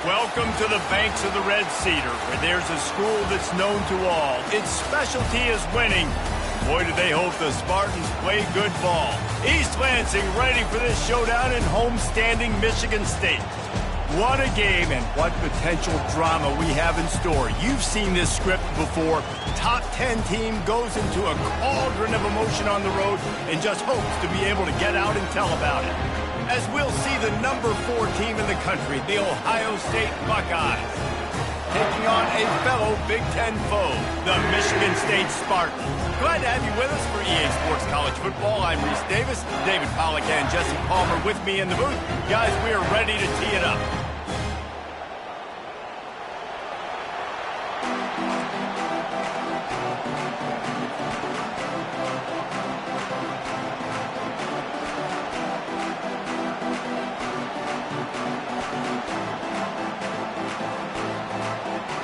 Welcome to the banks of the Red Cedar, where there's a school that's known to all. Its specialty is winning. Boy, do they hope the Spartans play good ball. East Lansing ready for this showdown in homestanding Michigan State. What a game and what potential drama we have in store. You've seen this script before. Top 10 team goes into a cauldron of emotion on the road and just hopes to be able to get out and tell about it. As we'll see the number 4 team in the country, the Ohio State Buckeyes, taking on a fellow Big Ten foe, the Michigan State Spartans. Glad to have you with us for EA Sports College Football. I'm Reese Davis, David Pollack and Jesse Palmer with me in the booth. Guys, we are ready to tee it up.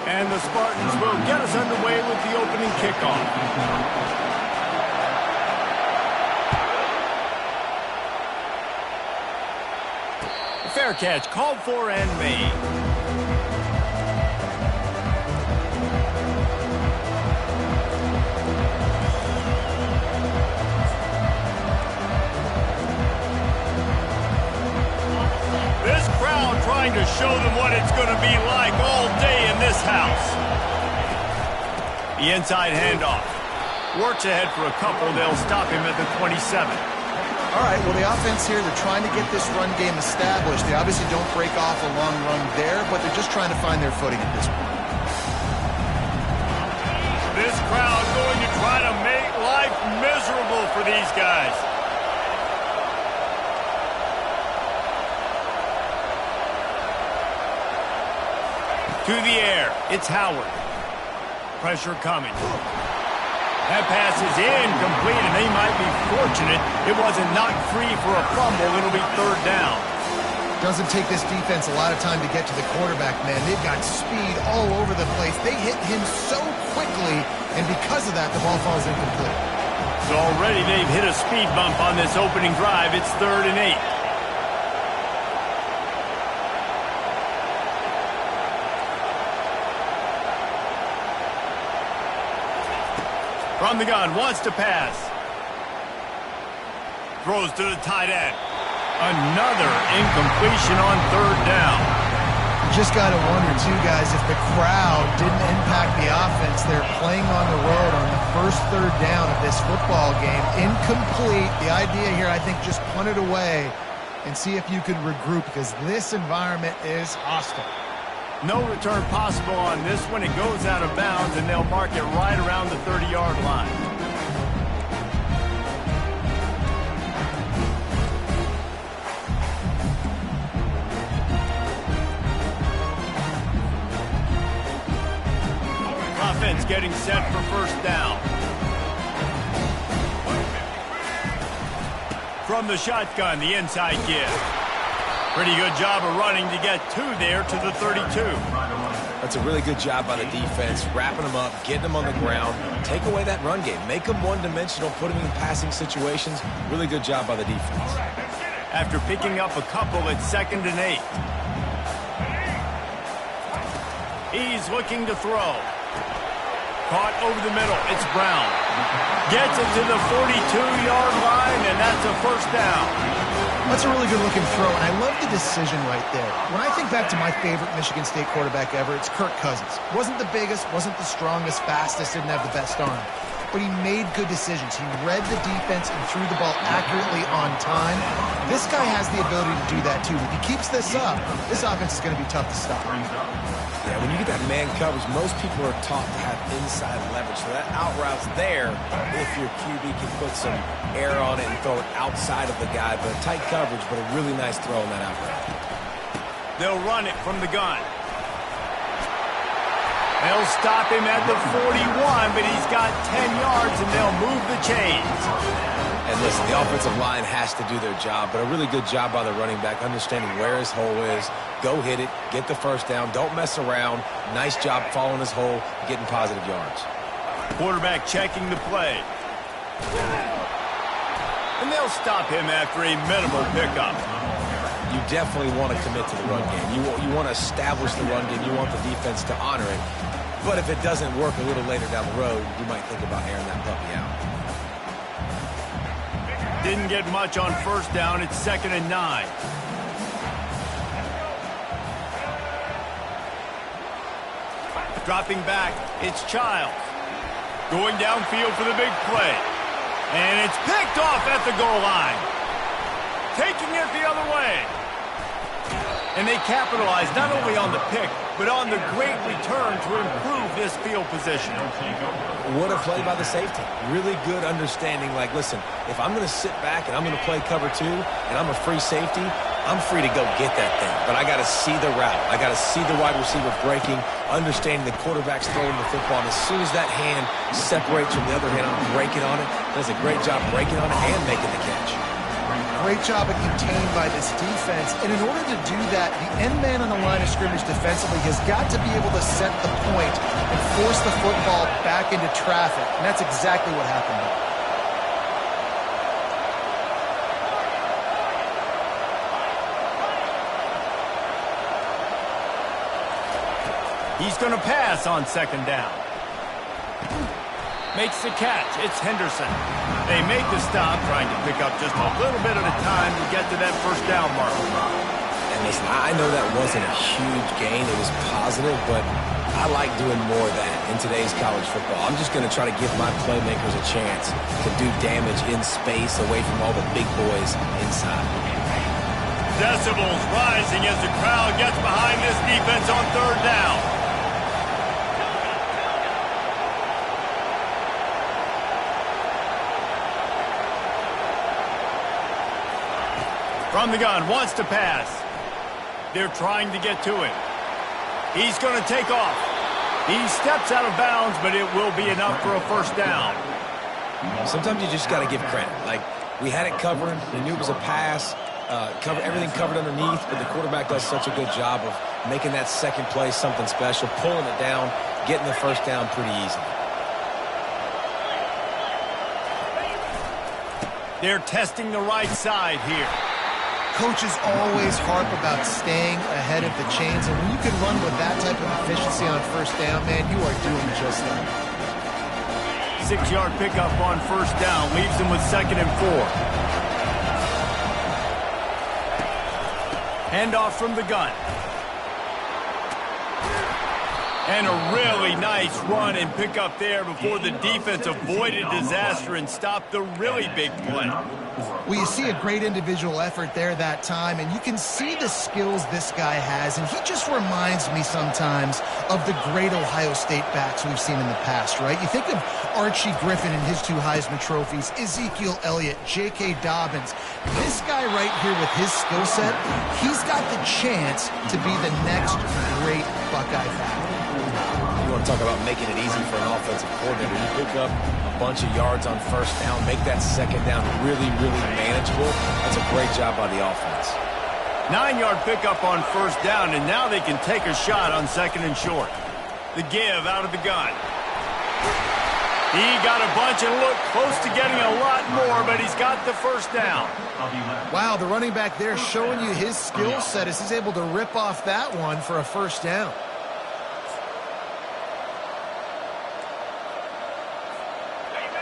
And the Spartans will get us underway with the opening kickoff. Fair catch called for and made. This crowd trying to show them what it's going to be like all day in this house. The inside handoff. Works ahead for a couple. They'll stop him at the 27. All right, well, the offense here, they're trying to get this run game established. They obviously don't break off a long run there, but they're just trying to find their footing at this point. This crowd going to try to make life miserable for these guys. To the air, it's Howard. Pressure coming. That pass is incomplete, and they might be fortunate it wasn't knocked free for a fumble. It'll be third down. Doesn't take this defense a lot of time to get to the quarterback, man. They've got speed all over the place. They hit him so quickly, and because of that, the ball falls incomplete. So already they've hit a speed bump on this opening drive. It's 3rd and 8. From the gun, wants to pass. Throws to the tight end. Another incompletion on 3rd down. You just got to wonder, too, guys, if the crowd didn't impact the offense. They're playing on the road on the first 3rd down of this football game. Incomplete. The idea here, I think, just punt it away and see if you could regroup, because this environment is hostile. No return possible on this one. It goes out of bounds, and they'll mark it right around the 30-yard line. Offense getting set for first down. From the shotgun, the inside give. Pretty good job of running to get 2 there to the 32. That's a really good job by the defense, wrapping them up, getting them on the ground, take away that run game, make them one-dimensional, put them in passing situations. Really good job by the defense. After picking up a couple, it's 2nd and 8. He's looking to throw. Caught over the middle. It's Brown. Gets it to the 42-yard line, and that's a first down. That's a really good-looking throw, and I love the decision right there. When I think back to my favorite Michigan State quarterback ever, it's Kirk Cousins. Wasn't the biggest, wasn't the strongest, fastest, didn't have the best arm. But he made good decisions. He read the defense and threw the ball accurately on time. This guy has the ability to do that, too. If he keeps this up, this offense is going to be tough to stop. Yeah, when you get that man coverage, most people are taught to have inside leverage. So that out route's there if your QB can put some air on it and throw it outside of the guy. But tight coverage, but a really nice throw on that out route. They'll run it from the gun. They'll stop him at the 41, but he's got 10 yards, and they'll move the chains. And listen, the offensive line has to do their job, but a really good job by the running back, understanding where his hole is. Go hit it, get the first down, don't mess around. Nice job following his hole, getting positive yards. Quarterback checking the play. And they'll stop him after a minimal pickup. you definitely want to commit to the run game. You want to establish the run game. You want the defense to honor it. But if it doesn't work a little later down the road, you might think about airing that puppy out. Didn't get much on first down. It's 2nd and 9. Dropping back, it's Childs. Going downfield for the big play. And it's picked off at the goal line. Taking it the other way. And they capitalize not only on the pick, but on the great return to improve this field position. What a play by the safety. Really good understanding. Like, listen, if I'm going to sit back and I'm going to play cover 2 and I'm a free safety, I'm free to go get that thing. But I got to see the route. I got to see the wide receiver breaking, understanding the quarterback's throwing the football. And as soon as that hand separates from the other hand, I'm breaking on it. Does a great job breaking on it and making the catch. Great job at contained by this defense. And in order to do that, the end man on the line of scrimmage defensively has got to be able to set the point and force the football back into traffic. And that's exactly what happened there. He's going to pass on 2nd down. Makes the catch. It's Henderson. They make the stop, trying to pick up just a little bit at a time to get to that first down mark. And listen, I know that wasn't a huge gain. It was positive, but I like doing more of that in today's college football. I'm just going to try to give my playmakers a chance to do damage in space away from all the big boys inside. Decibels rising as the crowd gets behind this defense on 3rd down. From the gun, wants to pass. They're trying to get to it. He's going to take off. He steps out of bounds, but it will be enough for a first down. Sometimes you just got to give credit. Like, we had it covered. We knew it was a pass. Everything covered underneath, but the quarterback does such a good job of making that second play something special, pulling it down, getting the first down pretty easy. They're testing the right side here. Coaches always harp about staying ahead of the chains, and when you can run with that type of efficiency on first down, man, you are doing just that. 6-yard pickup on first down leaves them with 2nd and 4. Handoff from the gun. And a really nice run and pickup there before the defense avoided disaster and stopped the really big play. Well, you see a great individual effort there that time, and you can see the skills this guy has, and he just reminds me sometimes of the great Ohio State backs we've seen in the past, right? You think of Archie Griffin and his 2 Heisman trophies, Ezekiel Elliott, J.K. Dobbins. This guy right here with his skill set, he's got the chance to be the next great Buckeye back. You want to talk about making it easy for an offensive coordinator. You pick up a bunch of yards on first down, make that second down really, really manageable. That's a great job by the offense. 9-yard pickup on first down, and now they can take a shot on 2nd and short. The give out of the gun. He got a bunch and looked close to getting a lot more, but he's got the first down. Wow, the running back there showing you his skill set as he's able to rip off that one for a first down.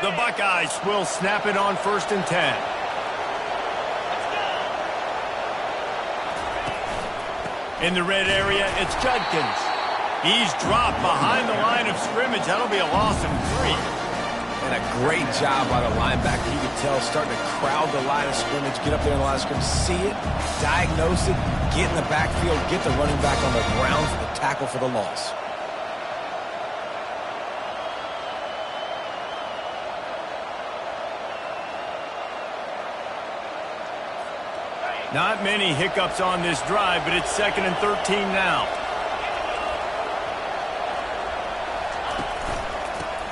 The Buckeyes will snap it on 1st and 10. In the red area, it's Judkins. He's dropped behind the line of scrimmage. That'll be a loss of 3. And a great job by the linebacker. You could tell starting to crowd the line of scrimmage, get up there in the line of scrimmage, see it, diagnose it, get in the backfield, get the running back on the ground for the tackle for the loss. Not many hiccups on this drive, but it's 2nd and 13 now.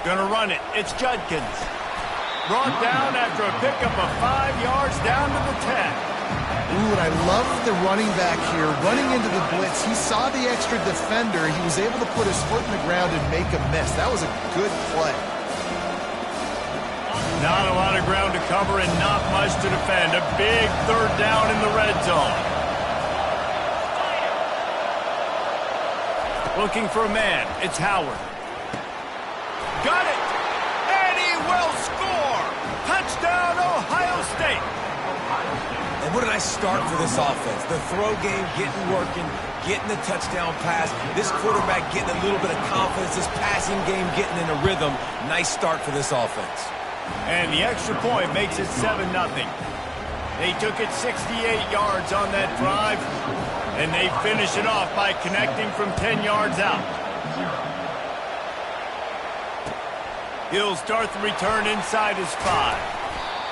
Gonna run it. It's Judkins. Brought down after a pickup of 5 yards down to the 10. Ooh, and I love the running back here running into the blitz. He saw the extra defender. He was able to put his foot in the ground and make a miss. That was a good play. Not a lot of ground to cover and not much to defend. A big 3rd down in the red zone. Looking for a man. It's Howard. Got it! And he will score! Touchdown, Ohio State! And what a nice start for this offense. The throw game getting working, getting the touchdown pass. This quarterback getting a little bit of confidence. This passing game getting in a rhythm. Nice start for this offense. And the extra point makes it 7-0. They took it 68 yards on that drive, and they finish it off by connecting from 10 yards out. He'll start the return inside his 5.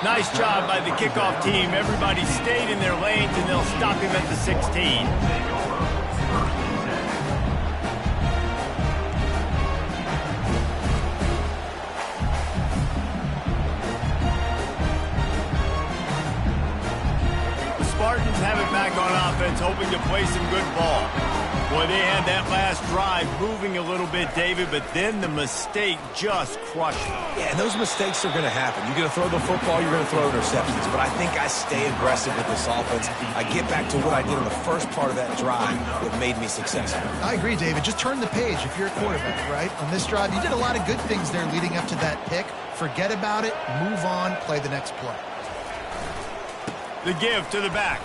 Nice job by the kickoff team. Everybody stayed in their lanes, and they'll stop him at the 16. Spartans have it back on offense, hoping to play some good ball. Boy, they had that last drive moving a little bit, David, but then the mistake just crushed them. Yeah, and those mistakes are going to happen. You're going to throw the football, you're going to throw interceptions. But I think I stay aggressive with this offense. I get back to what I did on the first part of that drive that made me successful. I agree, David. Just turn the page if you're a quarterback, right? On this drive, you did a lot of good things there leading up to that pick. Forget about it, move on, play the next play. The give to the back.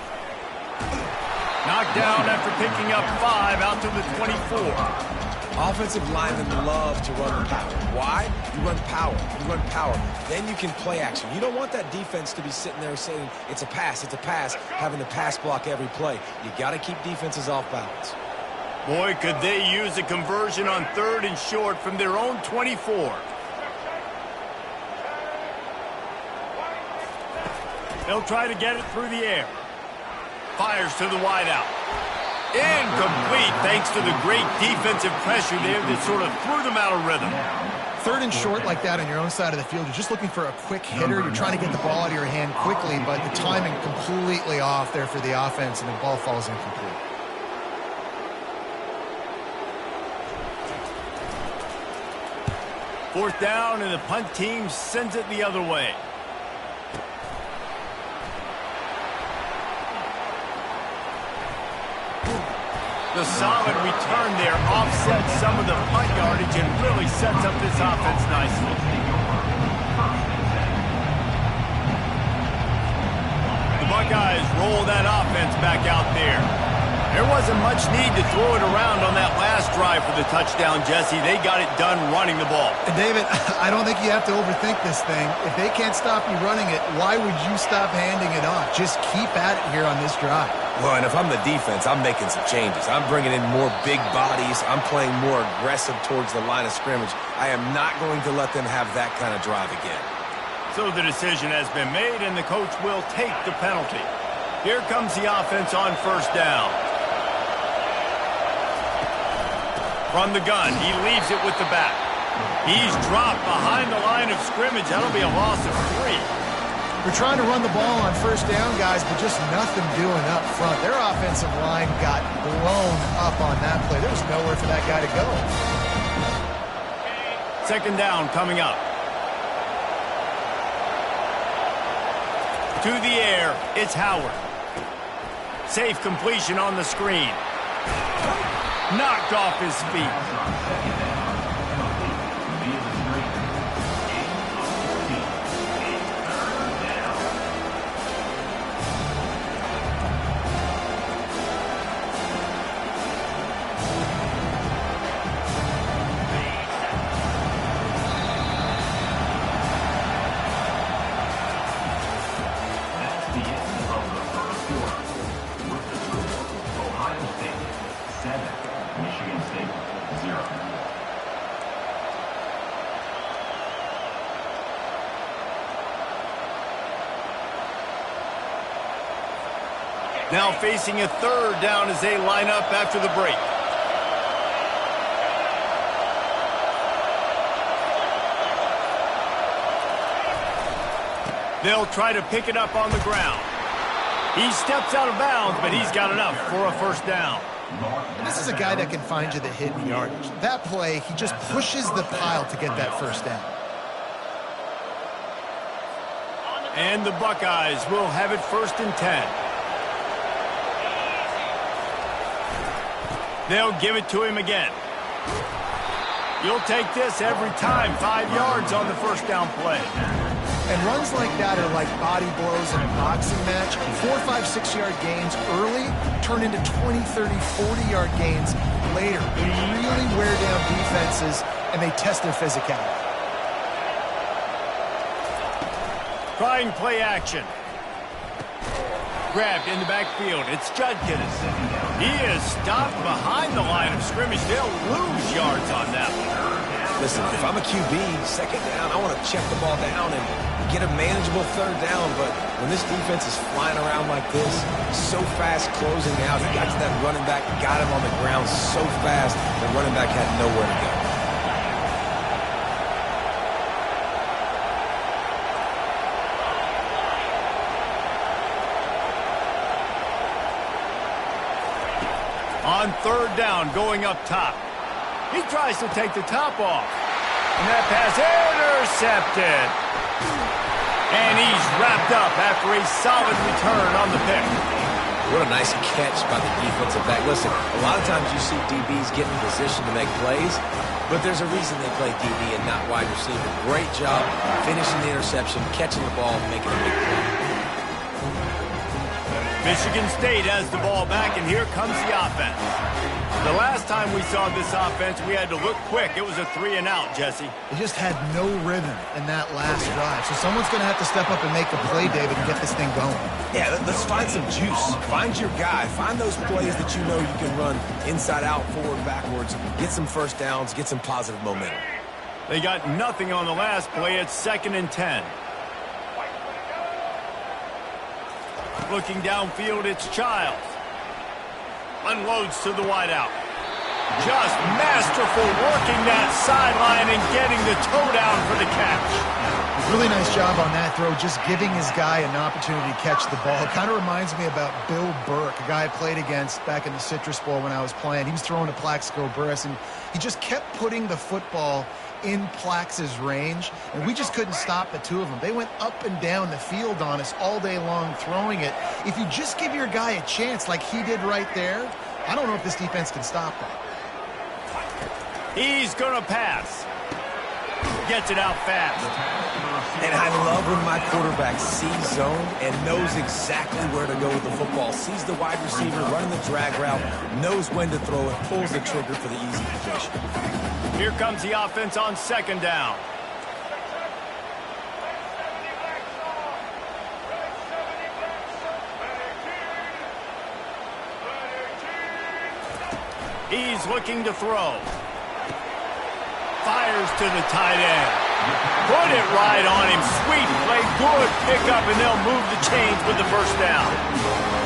Knocked down after picking up 5 out to the 24. Offensive linemen love to run the power. Why? You run power. You run power. Then you can play action. You don't want that defense to be sitting there saying, it's a pass, having to pass block every play. You got to keep defenses off balance. Boy, could they use a conversion on 3rd and short from their own 24. They'll try to get it through the air. Fires to the wideout. Incomplete thanks to the great defensive pressure there that sort of threw them out of rhythm. 3rd and short like that on your own side of the field, you're just looking for a quick hitter. You're trying to get the ball out of your hand quickly, but the timing completely off there for the offense, and the ball falls incomplete. Fourth down, and the punt team sends it the other way. The solid return there offsets some of the punt yardage and really sets up this offense nicely. The Buckeyes roll that offense back out there. There wasn't much need to throw it around on that last drive for the touchdown, Jesse. They got it done running the ball. And David, I don't think you have to overthink this thing. If they can't stop you running it, why would you stop handing it off? Just keep at it here on this drive. Well, and if I'm the defense, I'm making some changes. I'm bringing in more big bodies. I'm playing more aggressive towards the line of scrimmage. I am not going to let them have that kind of drive again. So the decision has been made, and the coach will take the penalty. Here comes the offense on 1st down. From the gun, he leaves it with the back. He's dropped behind the line of scrimmage. That'll be a loss of 3. We're trying to run the ball on 1st down, guys, but just nothing doing up front. Their offensive line got blown up on that play. There was nowhere for that guy to go. 2nd down coming up. To the air, it's Howard. Safe completion on the screen. Knocked off his feet. Now facing a 3rd down as they line up after the break. They'll try to pick it up on the ground. He steps out of bounds, but he's got enough for a 1st down. This is a guy that can find you the hidden yardage. That play, he just pushes the pile to get that 1st down. And the Buckeyes will have it 1st and 10. They'll give it to him again. You'll take this every time. 5 yards on the first down play. And runs like that are like body blows in a boxing match. 4, 5, 6-yard gains early turn into 20, 30, 40-yard gains later. They really wear down defenses, and they test their physicality. Trying play action. Grabbed in the backfield. It's Judkins. He is stopped behind the line of scrimmage. They'll lose yards on that one. Listen, if I'm a QB, second down, I want to check the ball down and get a manageable third down. But when this defense is flying around like this, so fast closing out, he got to that running back, got him on the ground so fast, the running back had nowhere to go. On third down, going up top. He tries to take the top off. And that pass intercepted. And he's wrapped up after a solid return on the pick. What a nice catch by the defensive back. Listen, a lot of times you see DBs get in position to make plays, but there's a reason they play DB and not wide receiver. Great job finishing the interception, catching the ball, making a big play. Michigan State has the ball back, and here comes the offense. The last time we saw this offense, we had to look quick. It was a 3-and-out, Jesse. They just had no rhythm in that last drive. So someone's going to have to step up and make a play, David, and get this thing going. Yeah, let's find some juice. Find your guy. Find those plays that you know you can run inside out, forward, backwards. Get some first downs. Get some positive momentum. They got nothing on the last play. It's 2nd and 10. Looking downfield, it's Childs. Unloads to the wideout. Just masterful working that sideline and getting the toe down for the catch. Really nice job on that throw, just giving his guy an opportunity to catch the ball. Kind of reminds me about Bill Burke, a guy I played against back in the Citrus Bowl when I was playing. He was throwing to Plaxico Burress, and he just kept putting the football in Plax's range, and we just couldn't stop the two of them. They went up and down the field on us all day long throwing it. If you just give your guy a chance like he did right there, I don't know if this defense can stop that. He's going to pass. Gets it out fast. And I love when my quarterback sees zone and knows exactly where to go with the football. Sees the wide receiver running the drag route, knows when to throw it, pulls the trigger for the easy completion. Here comes the offense on 2nd down. He's looking to throw. Fires to the tight end. Put it right on him. Sweet play. Good pickup, and they'll move the chains with the first down.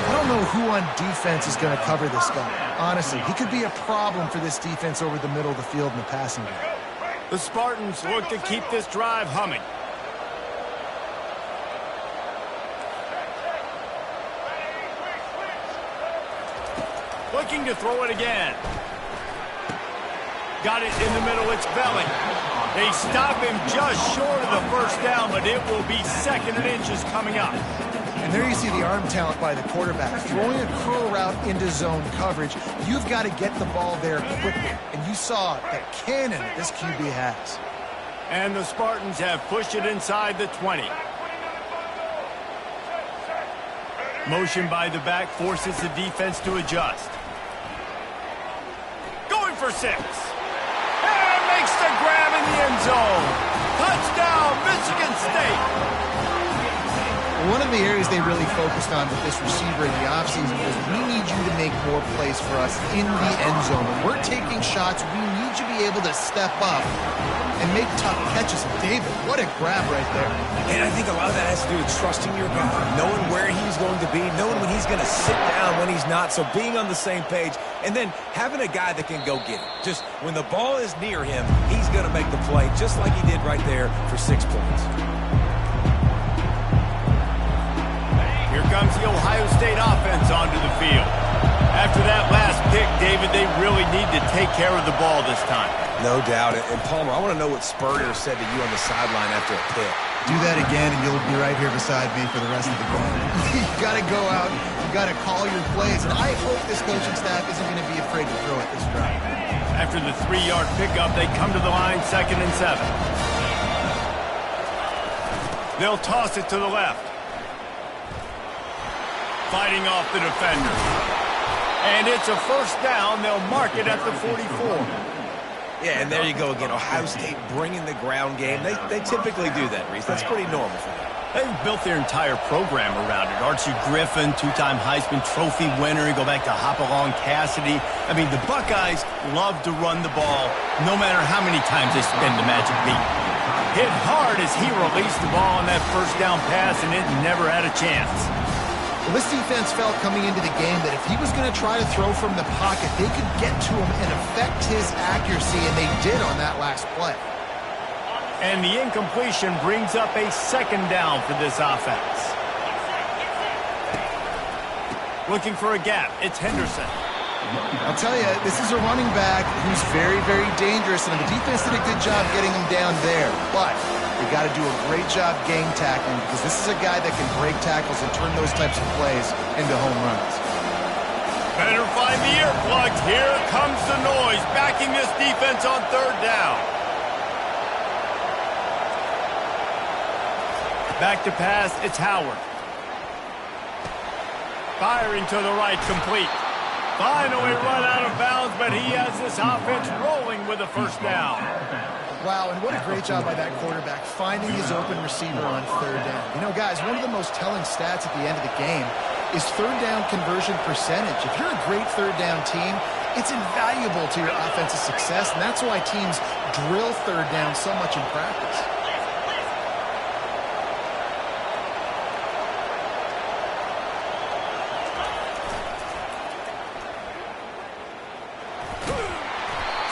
I don't know who on defense is going to cover this guy. Honestly, he could be a problem for this defense over the middle of the field in the passing game. The Spartans look to keep this drive humming. Looking to throw it again. Got it in the middle. It's Belling. They stop him just short of the first down, but it will be 2nd and inches coming up. And there you see the arm talent by the quarterback. Throwing a curl route into zone coverage, you've got to get the ball there quickly. And you saw that cannon that this QB has. And the Spartans have pushed it inside the 20. Motion by the back forces the defense to adjust. Going for 6. And makes the grab in the end zone. Touchdown, Michigan State. One of the areas they really focused on with this receiver in the offseason was we need you to make more plays for us in the end zone. When we're taking shots, we need you to be able to step up and make tough catches. And David, what a grab right there. And I think a lot of that has to do with trusting your guy, knowing where he's going to be, knowing when he's going to sit down, when he's not, so being on the same page, and then having a guy that can go get it. Just when the ball is near him, he's going to make the play, just like he did right there for 6 points. Here comes the Ohio State offense onto the field. After that last pick, David, they really need to take care of the ball this time. No doubt. And Palmer, I want to know what Spurrier said to you on the sideline after a pick. Do that again, and you'll be right here beside me for the rest of the game. You got to go out. You got to call your plays. And I hope this coaching staff isn't going to be afraid to throw at this drive. After the 3-yard pickup, they come to the line 2nd and 7. They'll toss it to the left. Fighting off the defender. And it's a first down. They'll mark it at the 44. Yeah, and there you go again. Ohio State bringing the ground game. They typically do that, Reese. That's pretty normal for them. They've built their entire program around it. Archie Griffin, 2-time Heisman Trophy winner. You go back to Hopalong Cassidy. I mean, the Buckeyes love to run the ball, no matter how many times they spin the magic beat. Hit hard as he released the ball on that first down pass, and it never had a chance. Well, this defense felt coming into the game that if he was going to try to throw from the pocket, they could get to him and affect his accuracy, and they did on that last play. And the incompletion brings up a 2nd down for this offense. Looking for a gap. It's Henderson. I'll tell you, this is a running back who's very, very dangerous, and the defense did a good job getting him down there. But they got to do a great job game tackling, because this is a guy that can break tackles and turn those types of plays into home runs. Better find the earplugs. Here comes the noise, backing this defense on 3rd down. Back to pass, it's Howard. Firing to the right, complete. Finally run out of bounds, but he has this offense rolling with a first down. Wow, and what a great job by that quarterback, finding his open receiver on 3rd down. You know, guys, one of the most telling stats at the end of the game is 3rd down conversion percentage. If you're a great 3rd down team, it's invaluable to your offensive success, and that's why teams drill 3rd down so much in practice.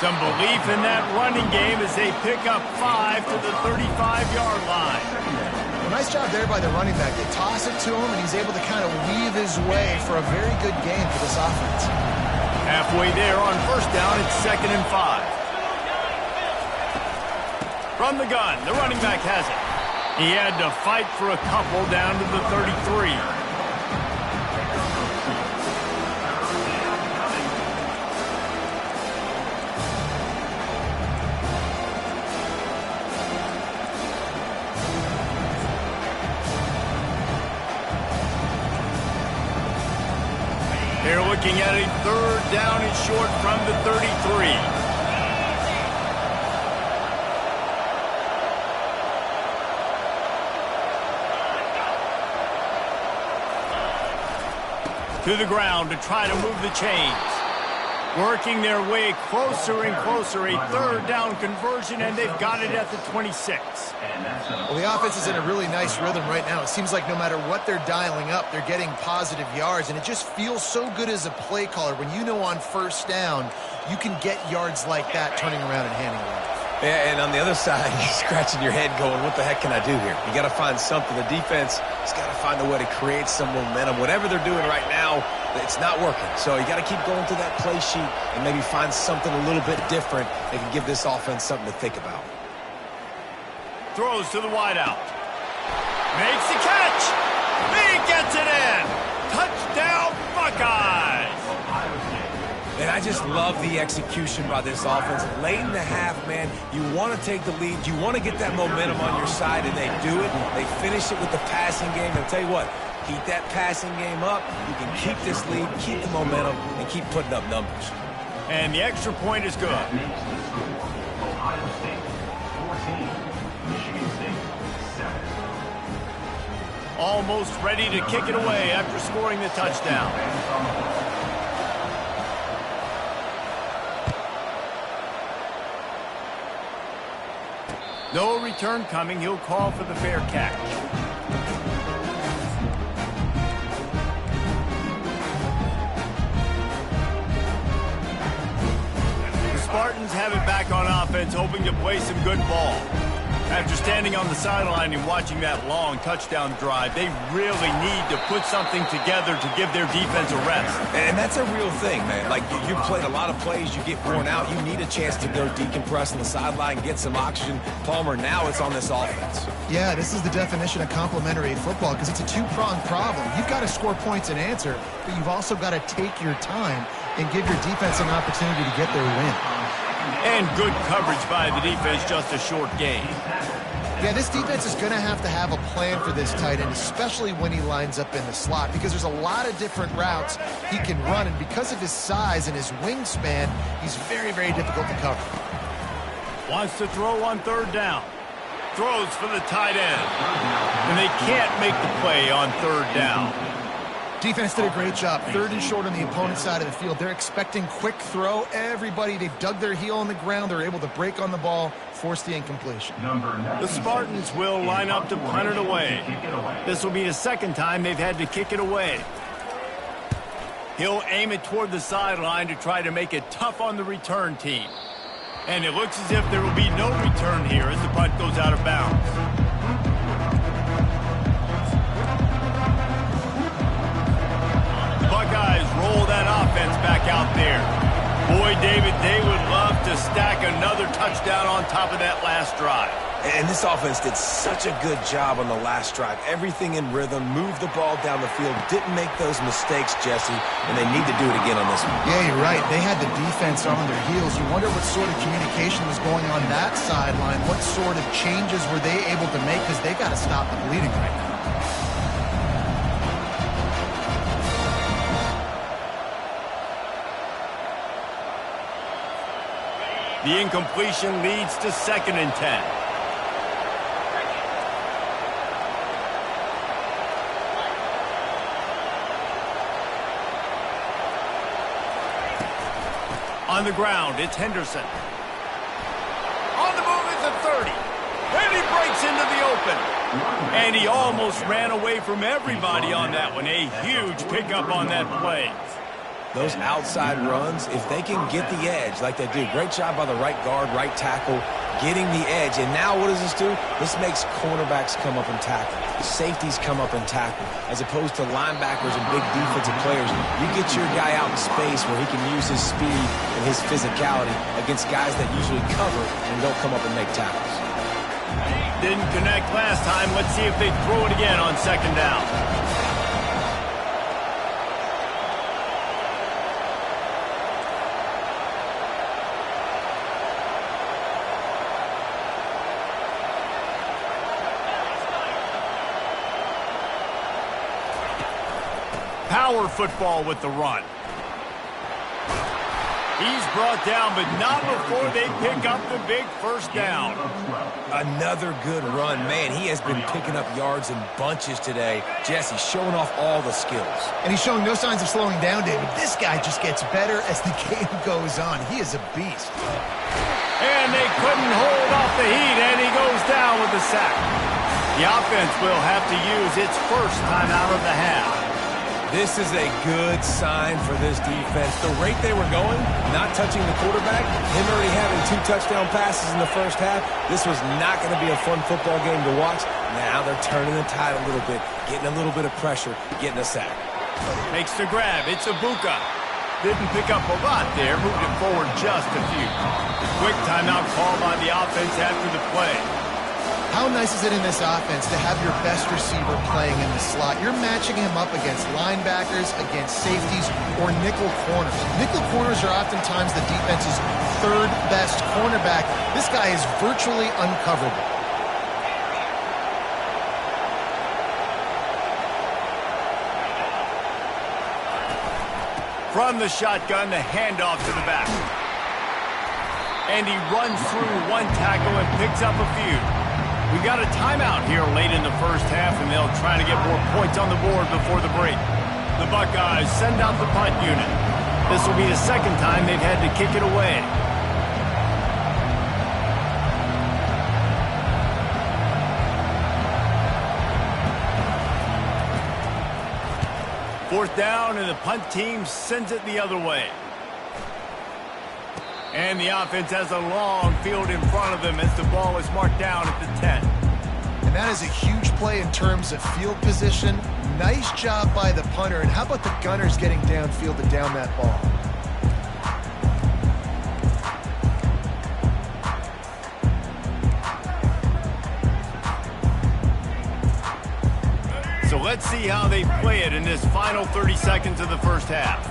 Some belief in that running game as they pick up 5 to the 35-yard line. Well, nice job there by the running back. They toss it to him, and he's able to kind of weave his way for a very good game for this offense. Halfway there on first down, it's 2nd and 5. From the gun, the running back has it. He had to fight for a couple down to the 33. They're looking at a 3rd down and short from the 33. To the ground to try to move the chains. Working their way closer and closer. A 3rd down conversion, and they've got it at the 26. Well, the offense is in a really nice rhythm right now. It seems like no matter what they're dialing up, they're getting positive yards, and it just feels so good as a play caller when you know on first down you can get yards like that turning around and handing it off. Yeah, and on the other side, you're scratching your head going, what the heck can I do here? You got to find something. The defense has got to find a way to create some momentum. Whatever they're doing right now, it's not working. So you got to keep going through that play sheet and maybe find something a little bit different that can give this offense something to think about. Throws to the wideout. Makes the catch. He gets it in. Touchdown, Buckeyes. And I just love the execution by this offense. Late in the half, man, you want to take the lead. You want to get that momentum on your side, and they do it. They finish it with the passing game. And I'll tell you what, keep that passing game up. You can keep this lead, keep the momentum, and keep putting up numbers. And the extra point is good. Ohio State 14, Michigan State 7. Almost ready to kick it away after scoring the touchdown. No return coming. He'll call for the fair catch. The Spartans have it back on offense, hoping to play some good ball. After standing on the sideline and watching that long touchdown drive, they really need to put something together to give their defense a rest. And that's a real thing, man. Like, you played a lot of plays, you get worn out, you need a chance to go decompress on the sideline, get some oxygen. Palmer, now it's on this offense. Yeah, this is the definition of complementary football because it's a two-pronged problem. You've got to score points and answer, but you've also got to take your time and give your defense an opportunity to get their win. And good coverage by the defense, just a short gain. Yeah, this defense is going to have a plan for this tight end, especially when he lines up in the slot, because there's a lot of different routes he can run, and because of his size and his wingspan, he's very, very difficult to cover. Wants to throw on third down. Throws for the tight end. And they can't make the play on third down. Defense did a great job. 3rd and short on the opponent's side of the field. They're expecting quick throw. Everybody, they dug their heel on the ground. They're able to break on the ball, force the incompletion. The Spartans will line up to punt it away. This will be the second time they've had to kick it away. He'll aim it toward the sideline to try to make it tough on the return team. And it looks as if there will be no return here as the punt goes out of bounds. Buckeyes roll that offense back out there. Boy, David, they would love to stack another touchdown on top of that last drive. And this offense did such a good job on the last drive. Everything in rhythm, moved the ball down the field, didn't make those mistakes, Jesse, and they need to do it again on this one. Yeah, you're right. They had the defense on their heels. You wonder what sort of communication was going on that sideline. What sort of changes were they able to make, because they got to stop the bleeding right now. The incompletion leads to 2nd and 10. On the ground, it's Henderson. On the move is the 30. And he breaks into the open. And he almost ran away from everybody on that one. A huge pickup on that play. Those outside runs, if they can get the edge like they do, great job by the right guard, right tackle, getting the edge. And now what does this do? This makes cornerbacks come up and tackle. Safeties come up and tackle. As opposed to linebackers and big defensive players, you get your guy out in space where he can use his speed and his physicality against guys that usually cover and don't come up and make tackles. Didn't connect last time. Let's see if they throw it again on 2nd down. Power football with the run. He's brought down, but not before they pick up the big first down. Another good run. Man, he has been picking up yards in bunches today. Jesse showing off all the skills. And he's showing no signs of slowing down, David. This guy just gets better as the game goes on. He is a beast. And they couldn't hold off the heat, and he goes down with the sack. The offense will have to use its first timeout of the half. This is a good sign for this defense. The rate they were going, not touching the quarterback, him already having 2 touchdown passes in the first half, this was not going to be a fun football game to watch. Now they're turning the tide a little bit, getting a little bit of pressure, getting a sack. Makes the grab. It's Ibuka. Didn't pick up a lot there, moved it forward just a few. Quick timeout call by the offense after the play. How nice is it in this offense to have your best receiver playing in the slot? You're matching him up against linebackers, against safeties, or nickel corners. Nickel corners are oftentimes the defense's 3rd best cornerback. This guy is virtually uncoverable. From the shotgun, the handoff to the back. And he runs through 1 tackle and picks up a few. We got a timeout here late in the first half, and they'll try to get more points on the board before the break. The Buckeyes send out the punt unit. This will be the 2nd time they've had to kick it away. Fourth down, and the punt team sends it the other way. And the offense has a long field in front of them as the ball is marked down at the 10. And that is a huge play in terms of field position. Nice job by the punter. And how about the Gunners getting downfield to down that ball? So let's see how they play it in this final 30 seconds of the first half.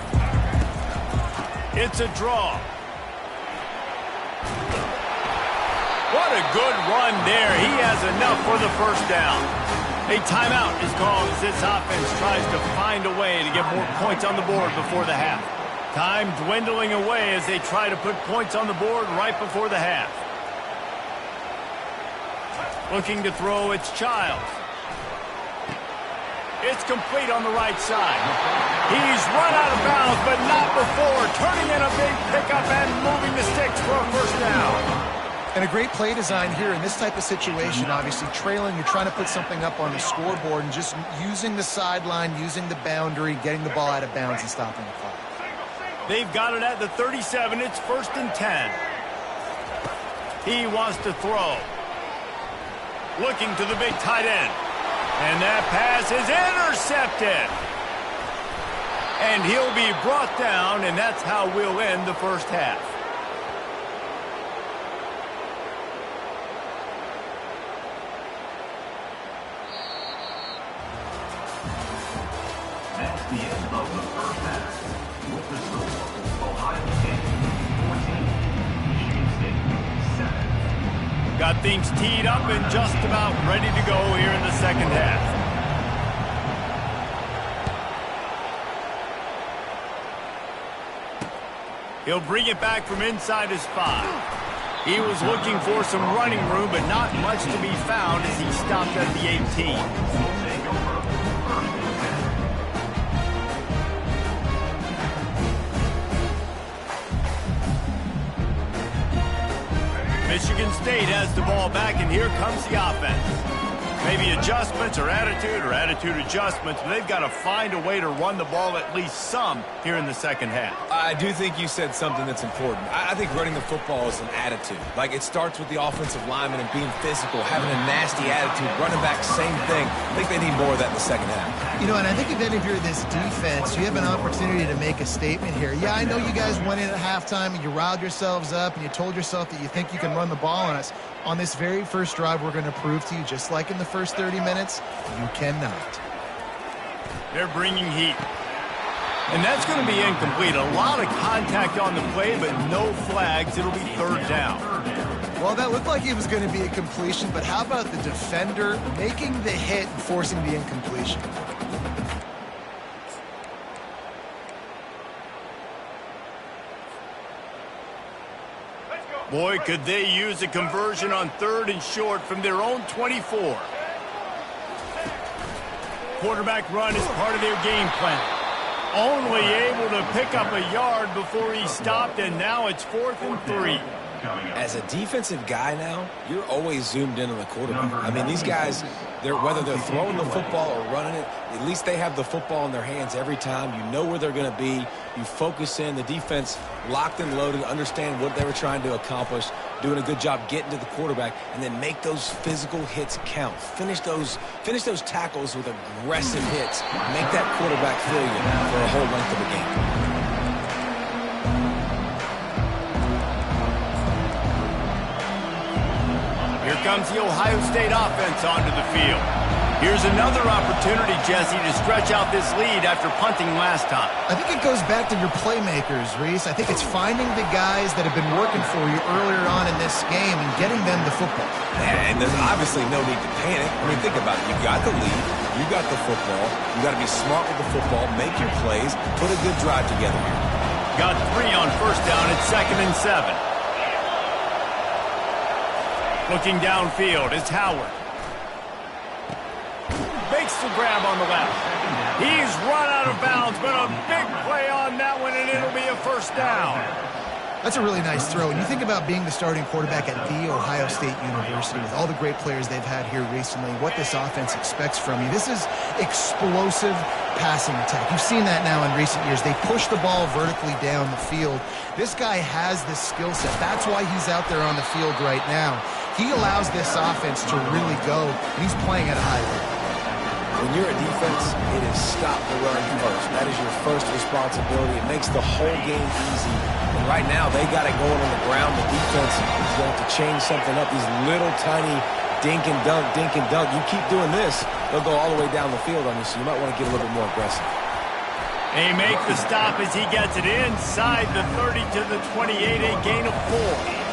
It's a draw. What a good run there. He has enough for the first down. A timeout is called as this offense tries to find a way to get more points on the board before the half. Time dwindling away as they try to put points on the board right before the half. Looking to throw, it's Childs. It's complete on the right side. He's run out of bounds, but not before. Turning in a big pickup and moving the sticks for a first down. And a great play design here in this type of situation. Obviously trailing, you're trying to put something up on the scoreboard and just using the sideline, using the boundary, getting the ball out of bounds and stopping the clock. They've got it at the 37. It's 1st and 10. He wants to throw. Looking to the big tight end. And that pass is intercepted. And he'll be brought down, and that's how we'll end the first half. That's the end of the first half. With the score, Ohio State 14, Michigan State 7. Got things teed up and just about ready to go here in the second half. He'll bring it back from inside his 5. He was looking for some running room, but not much to be found as he stopped at the 18. Michigan State has the ball back, and here comes the offense. Maybe adjustments or attitude adjustments, but they've got to find a way to run the ball at least some here in the second half. I do think you said something that's important. I think running the football is an attitude. Like, it starts with the offensive lineman and being physical, having a nasty attitude. Running back, same thing. I think they need more of that in the second half. You know, and I think if you're this defense, you have an opportunity to make a statement here. Yeah, I know you guys went in at halftime and you riled yourselves up and you told yourself that you think you can run the ball on us. On this very first drive, we're going to prove to you, just like in the first 30 minutes, you cannot. They're bringing heat. And that's going to be incomplete. A lot of contact on the play, but no flags. It'll be 3rd down. Well, that looked like it was going to be a completion, but how about the defender making the hit and forcing the incompletion? Boy, could they use a conversion on 3rd and short from their own 24. Quarterback run is part of their game plan. Only able to pick up a yard before he stopped, and now it's 4th and 3. As a defensive guy now, you're always zoomed in on the quarterback. I mean, these guys, whether they're throwing the football or running it, at least they have the football in their hands every time. You know where they're going to be. You focus in. The defense locked and loaded, understand what they were trying to accomplish, doing a good job getting to the quarterback, and then make those physical hits count. Finish those tackles with aggressive hits. Make that quarterback feel you for a whole length of the game. Here comes the Ohio State offense onto the field. Here's another opportunity, Jesse, to stretch out this lead after punting last time. I think it goes back to your playmakers, Reese. I think it's finding the guys that have been working for you earlier on in this game and getting them the football. And there's obviously no need to panic. I mean, think about it. You got the lead. You got the football. You got to be smart with the football. Make your plays. Put a good drive together here. Got 3 on first down. It's 2nd and 7. Looking downfield, it's Howard. Makes the grab on the left. He's run out of bounds, but a big play on that one, and it'll be a first down. That's a really nice throw. And you think about being the starting quarterback at The Ohio State University with all the great players they've had here recently, what this offense expects from you. This is explosive passing attack. You've seen that now in recent years. They push the ball vertically down the field. This guy has this skill set. That's why he's out there on the field right now. He allows this offense to really go, and he's playing at a high level. When you're a defense, it is stop the run first. That is your first responsibility. It makes the whole game easy. And right now, they got it going on the ground. The defense is going to change something up. These little tiny dink and dunk, dink and dunk. You keep doing this, they'll go all the way down the field on you, so you might want to get a little bit more aggressive. They make the stop as he gets it inside the 30 to the 28, a gain of 4.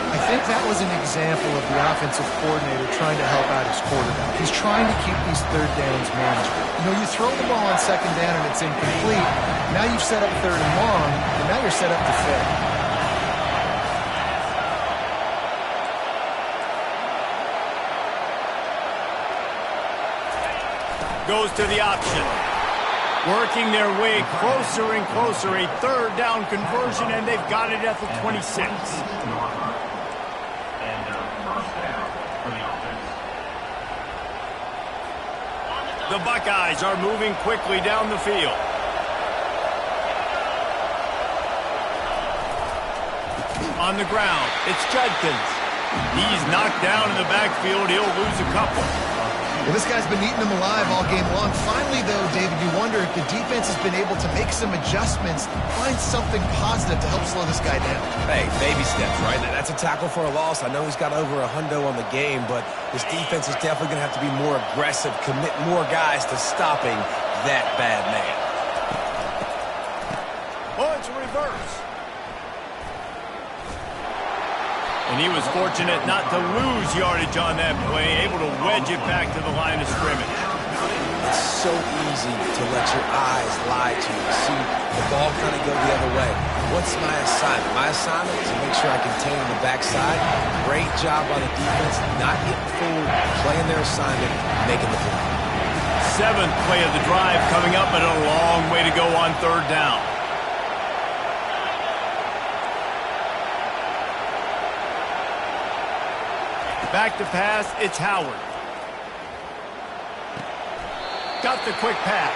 I think that was an example of the offensive coordinator trying to help out his quarterback. He's trying to keep these third downs manageable. You know, you throw the ball on second down and it's incomplete. Now you've set up third and long, and now you're set up to fail. Goes to the option. Working their way closer and closer. A third down conversion, and they've got it at the 26. And first down for the offense. The Buckeyes are moving quickly down the field. On the ground, it's Judkins. He's knocked down in the backfield. He'll lose a couple. Well, this guy's been eating them alive all game long. Finally, though, David, you wonder if the defense has been able to make some adjustments, find something positive to help slow this guy down. Hey, baby steps, right? That's a tackle for a loss. I know he's got over $100 on the game, but this defense is definitely going to have to be more aggressive, commit more guys to stopping that bad man. Oh, it's a reverse. And he was fortunate not to lose yardage on that play, able to wedge it back to the line of scrimmage. It's so easy to let your eyes lie to you. See the ball kind of go the other way. What's my assignment? My assignment is to make sure I contain the backside. Great job by the defense, not getting fooled, playing their assignment, making the play. Seventh play of the drive coming up, and a long way to go on third down. Back to pass, it's Howard. Got the quick pass.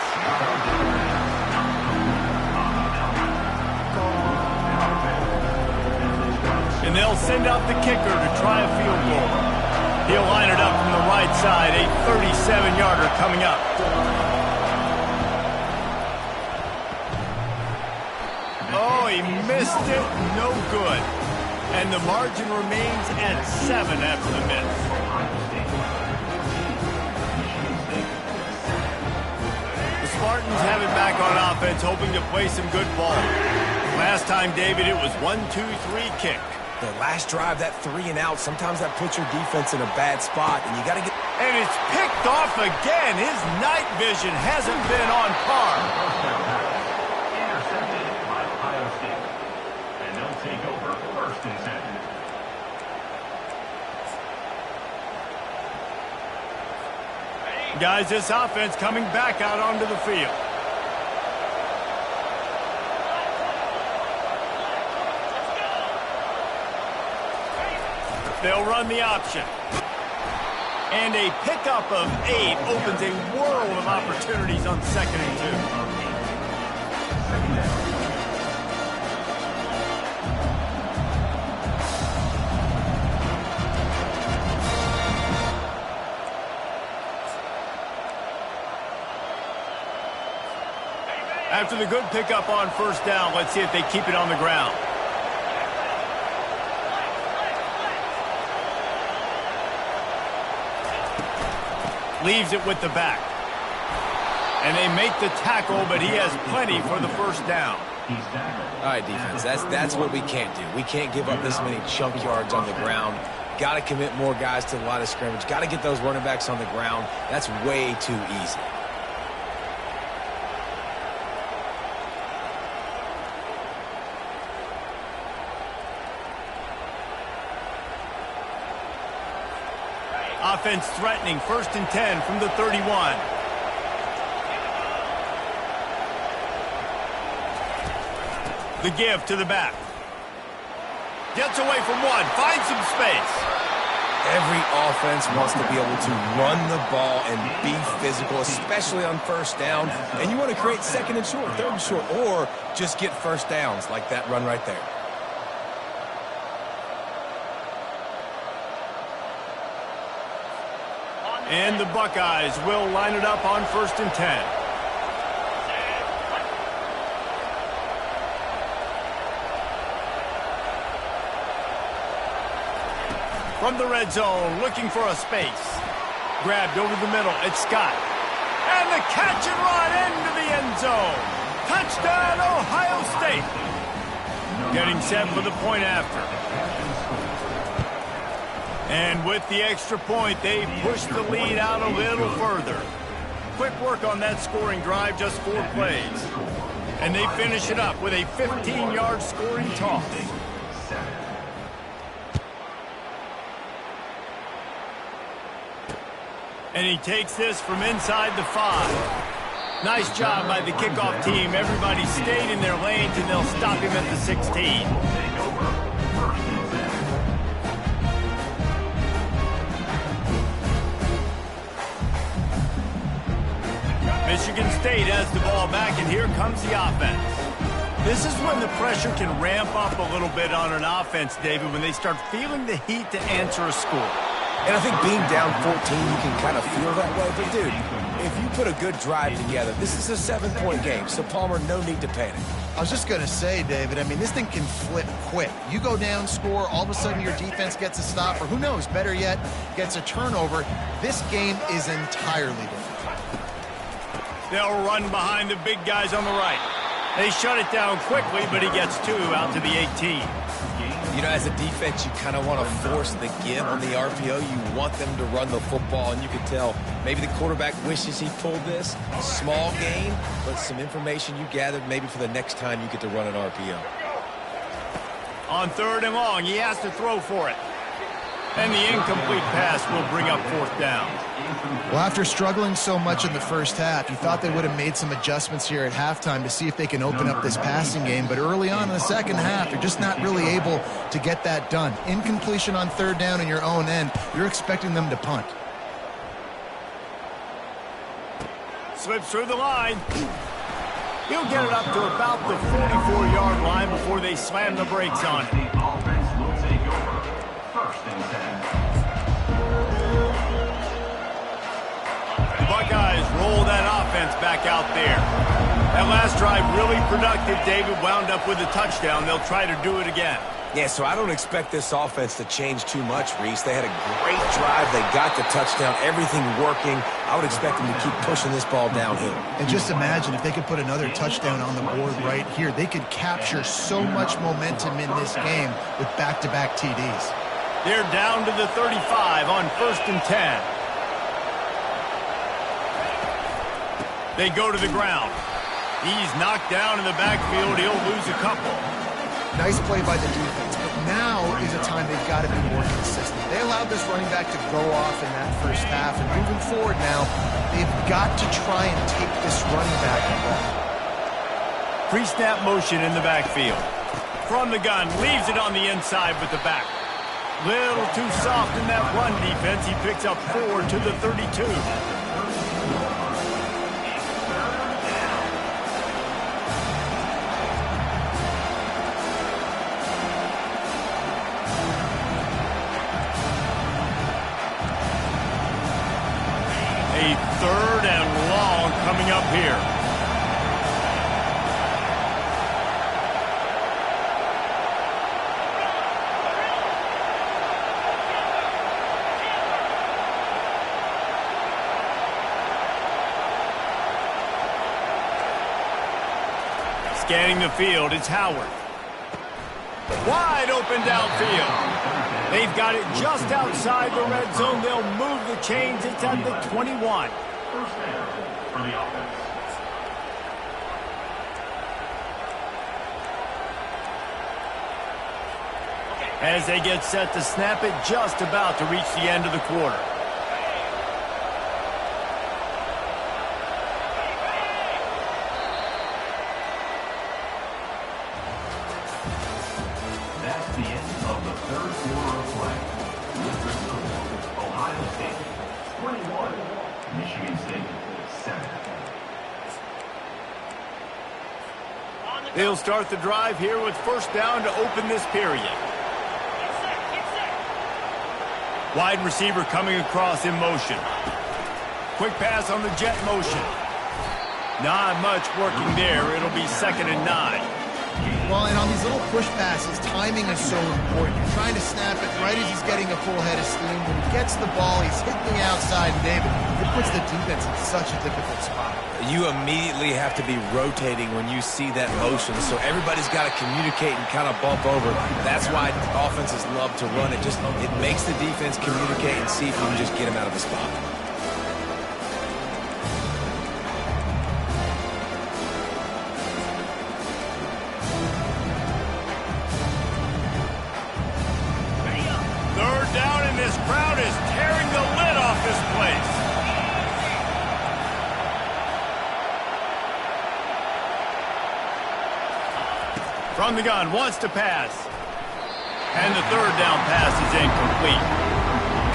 And they'll send out the kicker to try a field goal. He'll line it up from the right side, a 37-yarder coming up. Oh, he missed it, no good. And the margin remains at 7 after the miss. The Spartans have it back on offense, hoping to play some good ball. Last time, David, it was 1-2-3 kick. The last drive, that 3 and out, sometimes that puts your defense in a bad spot, and you got to get... And it's picked off again. His night vision hasn't been on par. Intercepted by Ohio State. And they'll take over first and 10. Guys, this offense coming back out onto the field. They'll run the option. And a pickup of 8 opens a world of opportunities on 2nd and 2. After the good pickup on first down, let's see if they keep it on the ground. Leaves it with the back. And they make the tackle, but he has plenty for the first down. All right, defense, that's what we can't do. We can't give up this many chunk yards on the ground. Got to commit more guys to the line of scrimmage. Got to get those running backs on the ground. That's way too easy. Offense threatening, 1st and 10 from the 31. The give to the back. Gets away from one, finds some space. Every offense wants to be able to run the ball and be physical, especially on first down. And you want to create 2nd and short, 3rd and short, or just get first downs like that run right there. And the Buckeyes will line it up on 1st and 10. From the red zone, looking for a space. Grabbed over the middle, it's Scott. And the catch and run into the end zone. Touchdown, Ohio State. Getting set for the point after. And with the extra point, they push the lead out a little further. Quick work on that scoring drive, just 4 plays. And they finish it up with a 15-yard scoring toss. And he takes this from inside the 5. Nice job by the kickoff team. Everybody stayed in their lanes, and they'll stop him at the 16. Michigan State has the ball back, and here comes the offense. This is when the pressure can ramp up a little bit on an offense, David, when they start feeling the heat to answer a score. And I think being down 14, you can kind of feel that way. But, dude, if you put a good drive together, this is a 7-point game. So, Palmer, no need to panic. I was just going to say, David, I mean, this thing can flip quick. You go down, score, all of a sudden your defense gets a stop, or who knows, better yet, gets a turnover. This game is entirely different. They'll run behind the big guys on the right. They shut it down quickly, but he gets 2 out to the 18. You know, as a defense, you kind of want to force the give on the RPO. You want them to run the football, and you can tell maybe the quarterback wishes he pulled this. Small gain, but some information you gathered maybe for the next time you get to run an RPO. On 3rd and long, he has to throw for it. And the incomplete pass will bring up 4th down. Well, after struggling so much in the first half, you thought they would have made some adjustments here at halftime to see if they can open up this passing game. But early on in the second half, they're just not really able to get that done. Incompletion on 3rd down in your own end, you're expecting them to punt. Slips through the line. He'll get it up to about the 44-yard line before they slam the brakes on it. The offense will take over. 1st and 10. The Buckeyes roll that offense back out there. That last drive really productive. David wound up with a touchdown. They'll try to do it again. Yeah, so I don't expect this offense to change too much, Reese. They had a great drive. They got the touchdown. Everything working. I would expect them to keep pushing this ball downhill. And just imagine if they could put another touchdown on the board right here. They could capture so much momentum in this game with back-to-back TDs. They're down to the 35 on 1st and 10. They go to the ground. He's knocked down in the backfield. He'll lose a couple. Nice play by the defense, but now is a time they've got to be more consistent. They allowed this running back to go off in that first half, and moving forward now, they've got to try and take this running back involved. Pre-snap motion in the backfield. From the gun, leaves it on the inside with the back. Little too soft in that run defense. He picks up 4 to the 32. A 3rd and long coming up here. Scanning the field, it's Howard. Wide open downfield. They've got it just outside the red zone. They'll move the chains. It's at the 21. 1st down for the offense. As they get set to snap it, just about to reach the end of the quarter. That's the end of the 3rd quarter of play. With the score, Ohio State 21, Michigan State 7. They'll start the drive here with 1st down to open this period. Wide receiver coming across in motion. Quick pass on the jet motion. Not much working there. It'll be 2nd and 9. Well, and on these little push passes, timing is so important. You're trying to snap it right as he's getting a full head of steam. When he gets the ball, he's hitting the outside, and David, it puts the defense in such a difficult spot. You immediately have to be rotating when you see that motion, so everybody's got to communicate and kind of bump over. That's why offenses love to run it. It makes the defense communicate and see if you can just get him out of the spot. This crowd is tearing the lid off this place. From the gun, wants to pass. And the third down pass is incomplete.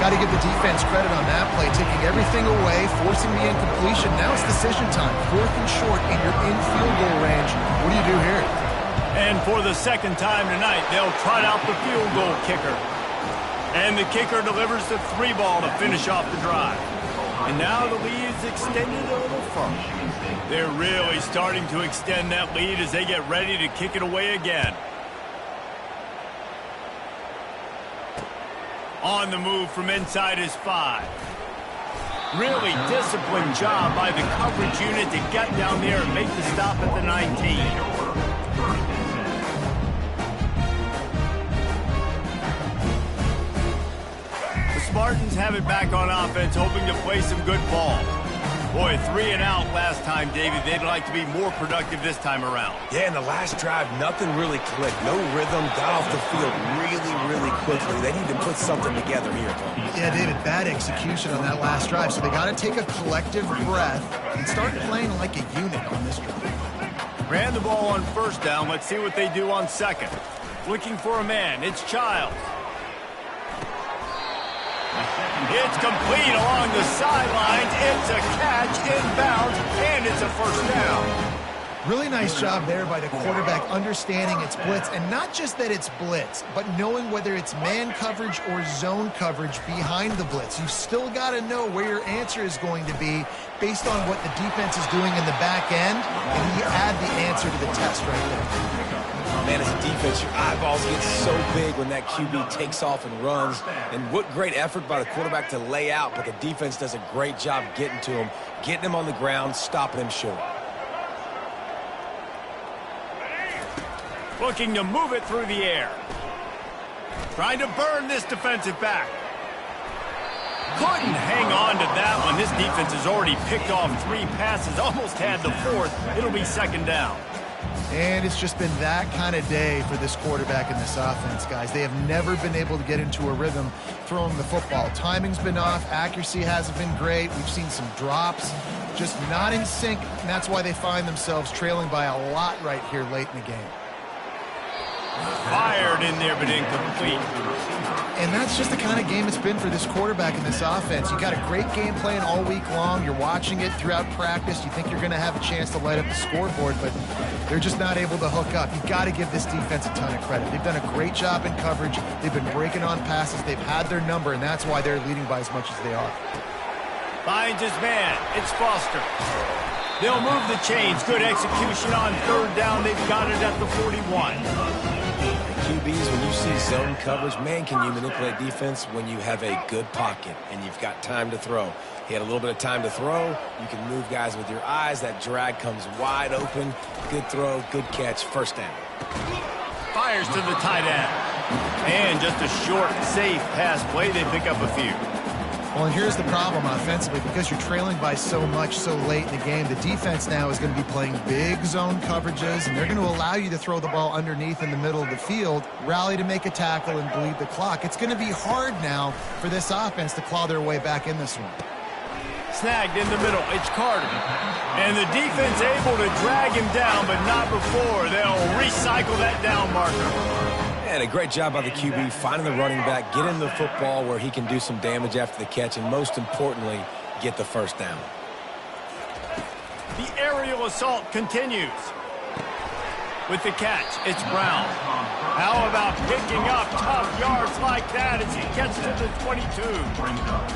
Got to give the defense credit on that play, taking everything away, forcing the incompletion. Now it's decision time. 4th and short, and you're in field goal range. What do you do here? And for the second time tonight, they'll trot out the field goal kicker. And the kicker delivers the 3 ball to finish off the drive. And now the lead is extended a little further. They're really starting to extend that lead as they get ready to kick it away again. On the move from inside his 5. Really disciplined job by the coverage unit to get down there and make the stop at the 19. Spartans have it back on offense, hoping to play some good ball. Boy, 3 and out last time, David. They'd like to be more productive this time around. Yeah, in the last drive, nothing really clicked. No rhythm, got off the field really quickly. They need to put something together here, Tony. Yeah, David, bad execution on that last drive, so they got to take a collective breath and start playing like a unit on this drive. Ran the ball on 1st down. Let's see what they do on 2nd. Looking for a man. It's Childs. It's complete along the sidelines. It's a catch inbounds, and it's a 1st down. Really nice job there by the quarterback understanding it's blitz, and not just that it's blitz, but knowing whether it's man coverage or zone coverage behind the blitz. You've still got to know where your answer is going to be based on what the defense is doing in the back end, and you add the answer to the test right there. Man, as a defense, your eyeballs get so big when that QB takes off and runs. And what great effort by the quarterback to lay out, but the defense does a great job getting to him, getting him on the ground, stopping him short. Looking to move it through the air. Trying to burn this defensive back. Couldn't hang on to that one. This defense has already picked off 3 passes, almost had the 4th. It'll be 2nd down. And it's just been that kind of day for this quarterback and this offense, guys. They have never been able to get into a rhythm throwing the football. Timing's been off. Accuracy hasn't been great. We've seen some drops, just not in sync, and that's why they find themselves trailing by a lot right here late in the game. Fired in there, but incomplete. And that's just the kind of game it's been for this quarterback and this offense. You got a great game plan all week long. You're watching it throughout practice. You think you're going to have a chance to light up the scoreboard, but they're just not able to hook up. You've got to give this defense a ton of credit. They've done a great job in coverage. They've been breaking on passes. They've had their number, and that's why they're leading by as much as they are. Finds his man. It's Foster. They'll move the chains. Good execution on 3rd down. They've got it at the 41. QBs, when you see zone coverage, man, can you manipulate defense when you have a good pocket and you've got time to throw. He had a little bit of time to throw. You can move guys with your eyes. That drag comes wide open. Good throw, good catch, 1st down. Fires to the tight end. And just a short, safe pass play. They pick up a few. Well, and here's the problem offensively. Because you're trailing by so much so late in the game, the defense now is going to be playing big zone coverages, and they're going to allow you to throw the ball underneath in the middle of the field, rally to make a tackle, and bleed the clock. It's going to be hard now for this offense to claw their way back in this one. Snagged in the middle. It's Carter. And the defense able to drag him down, but not before. They'll recycle that down marker. And a great job by the QB, finding the running back, getting the football where he can do some damage after the catch, and most importantly, get the 1st down. The aerial assault continues. With the catch, it's Brown. How about picking up tough yards like that as he gets to the 22?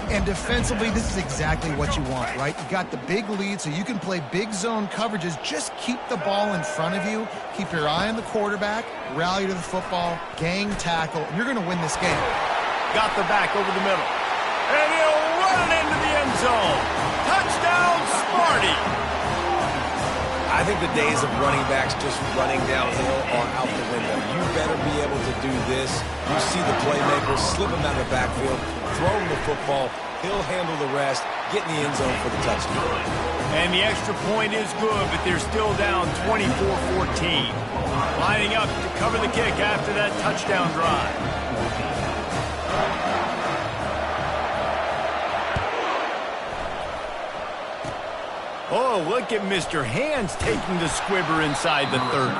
And defensively, this is exactly what you want, right? You got the big lead, so you can play big zone coverages. Just keep the ball in front of you. Keep your eye on the quarterback. Rally to the football. Gang tackle. And you're going to win this game. Got the back over the middle. And he'll run it into the end zone. Touchdown, Sparty. I think the days of running backs just running downhill are out the window. You better be able to do this. You see the playmaker, slip him out of the backfield, throw him the football. He'll handle the rest, get in the end zone for the touchdown. And the extra point is good, but they're still down 24-14. Lining up to cover the kick after that touchdown drive. Oh, look at Mr. Hands taking the squibber inside the 30.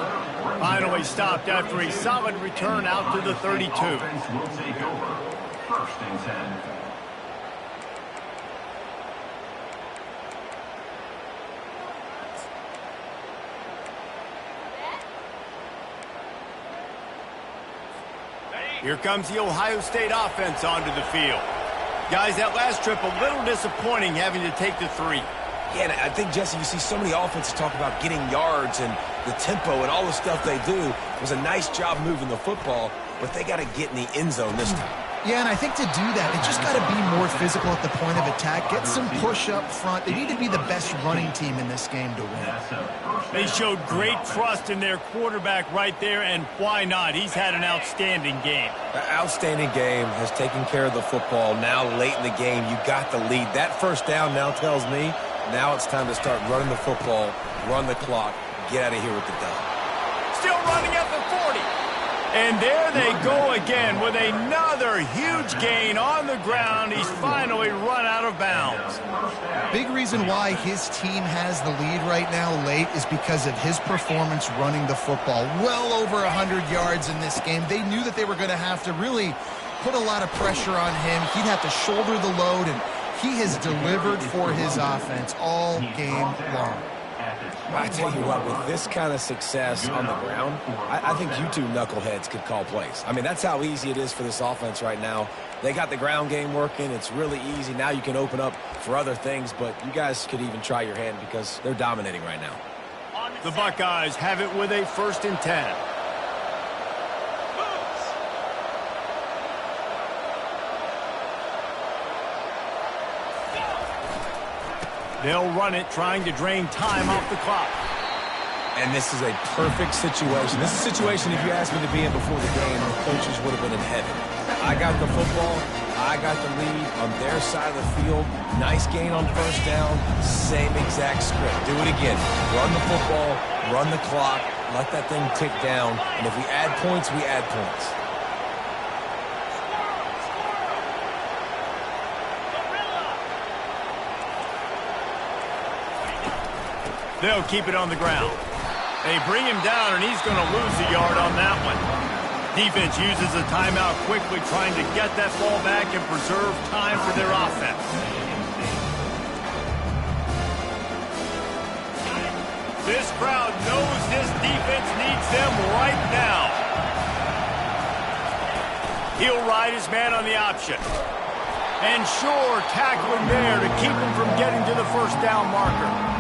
Finally stopped after a solid return out to the 32. Offense will take over. 1st and 10. Here comes the Ohio State offense onto the field. Guys, that last trip a little disappointing having to take the 3. Yeah, and I think, Jesse, you see so many offenses talk about getting yards and the tempo and all the stuff they do. It was a nice job moving the football, but they got to get in the end zone this time. Yeah, and I think to do that, they just got to be more physical at the point of attack. Get some push up front. They need to be the best running team in this game to win. They showed great trust in their quarterback right there, and why not? He's had an outstanding game. An outstanding game, has taken care of the football. Now, late in the game, you got the lead. That first down now tells me now it's time to start running the football, run the clock, get out of here with the dub. Still running at the 40. And there they go again with another huge gain on the ground. He's finally run out of bounds. Big reason why his team has the lead right now late is because of his performance running the football. Well over 100 yards in this game. They knew that they were going to have to really put a lot of pressure on him. He'd have to shoulder the load, and he has delivered for his offense all game long. I tell you what, with this kind of success on the ground, I think you two knuckleheads could call plays. I mean, that's how easy it is for this offense right now. They got the ground game working. It's really easy. Now you can open up for other things, but you guys could even try your hand because they're dominating right now. The Buckeyes have it with a 1st and 10. They'll run it, trying to drain time off the clock. And this is a perfect situation. This is a situation, if you asked me to be in before the game, the coaches would have been in heaven. I got the football. I got the lead on their side of the field. Nice gain on 1st down. Same exact script. Do it again. Run the football, run the clock, let that thing tick down. And if we add points, we add points. They'll keep it on the ground. They bring him down, and he's going to lose a yard on that one. Defense uses a timeout quickly, trying to get that ball back and preserve time for their offense. This crowd knows this defense needs them right now. He'll ride his man on the option. And sure, tackling there to keep him from getting to the 1st down marker.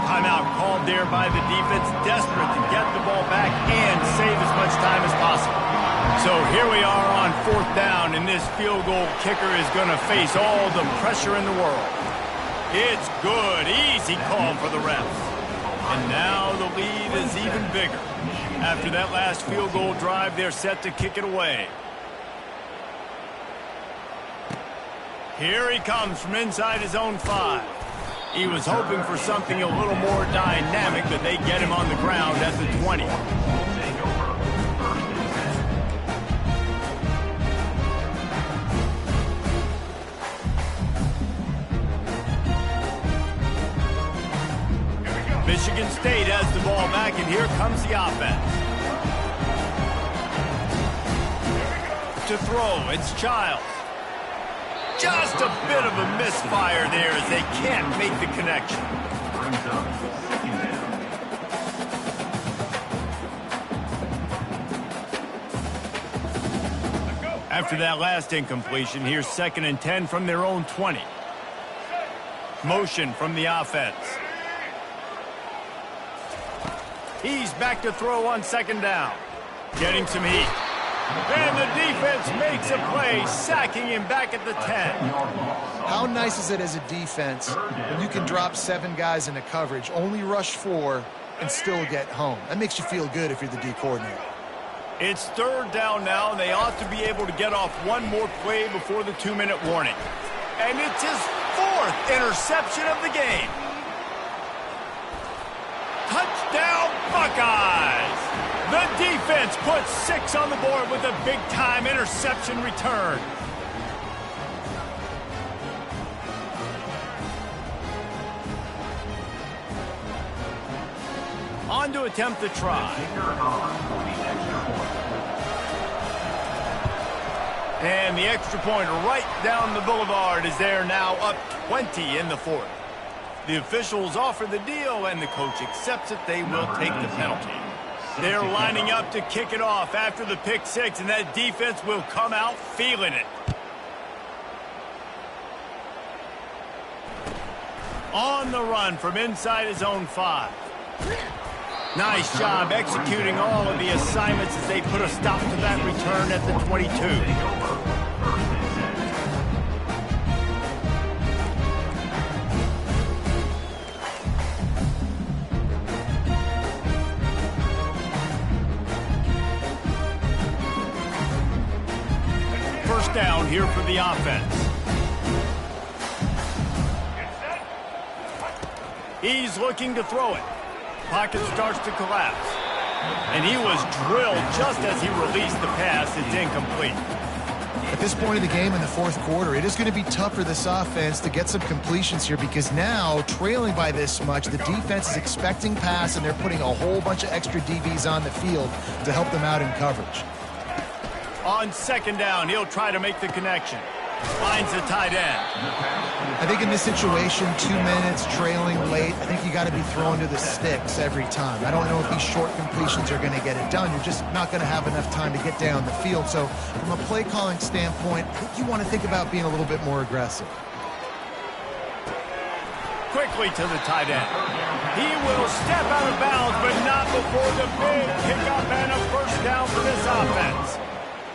Timeout called there by the defense, desperate to get the ball back and save as much time as possible. So here we are on 4th down, and this field goal kicker is going to face all the pressure in the world. It's good, easy call for the refs. And now the lead is even bigger. After that last field goal drive, they're set to kick it away. Here he comes from inside his own 5. He was hoping for something a little more dynamic, but they get him on the ground at the 20. Michigan State has the ball back, and here comes the offense. To throw, it's Childs. Just a bit of a misfire there as they can't make the connection. Brings up 2nd down. After that last incompletion, here's 2nd and 10 from their own 20. Motion from the offense. He's back to throw on 2nd down. Getting some heat. And the defense makes a play, sacking him back at the 10. How nice is it as a defense when you can drop 7 guys into coverage, only rush 4, and still get home? That makes you feel good if you're the D coordinator. It's 3rd down now, and they ought to be able to get off one more play before the 2-minute warning. And it's his 4th interception of the game. Touchdown, Buckeyes! The defense puts 6 on the board with a big-time interception return. On to attempt the try. And the extra point right down the boulevard is there now, up 20 in the 4th. The officials offer the deal, and the coach accepts it. They will take the penalty. They're lining up to kick it off after the pick 6, and that defense will come out feeling it. On the run from inside his own 5. Nice job executing all of the assignments as they put a stop to that return at the 22. First down here for the offense. He's looking to throw it. Pocket starts to collapse. And he was drilled just as he released the pass. It's incomplete. At this point of the game in the 4th quarter, it is going to be tough for this offense to get some completions here because now, trailing by this much, the defense is expecting pass, and they're putting a whole bunch of extra DBs on the field to help them out in coverage. On 2nd down, he'll try to make the connection. Finds the tight end. I think in this situation, 2 minutes, trailing late, I think you got to be throwing to the sticks every time. I don't know if these short completions are going to get it done. You're just not going to have enough time to get down the field. So from a play calling standpoint, I think you want to think about being a little bit more aggressive. Quickly to the tight end. He will step out of bounds, but not before the big pickup and a first down for this offense.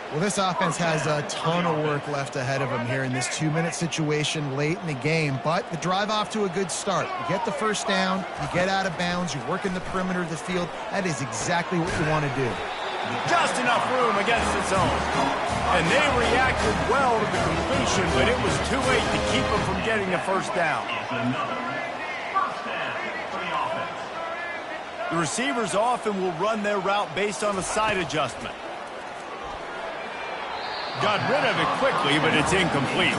Well, this offense has a ton of work left ahead of them here in this 2-minute situation late in the game, but the drive off to a good start. You get the first down, you get out of bounds, you work in the perimeter of the field. That is exactly what you want to do. Just enough room against the zone. And they reacted well to the completion, but it was too late to keep them from getting the first down. The receivers often will run their route based on a side adjustment. Got rid of it quickly, but it's incomplete.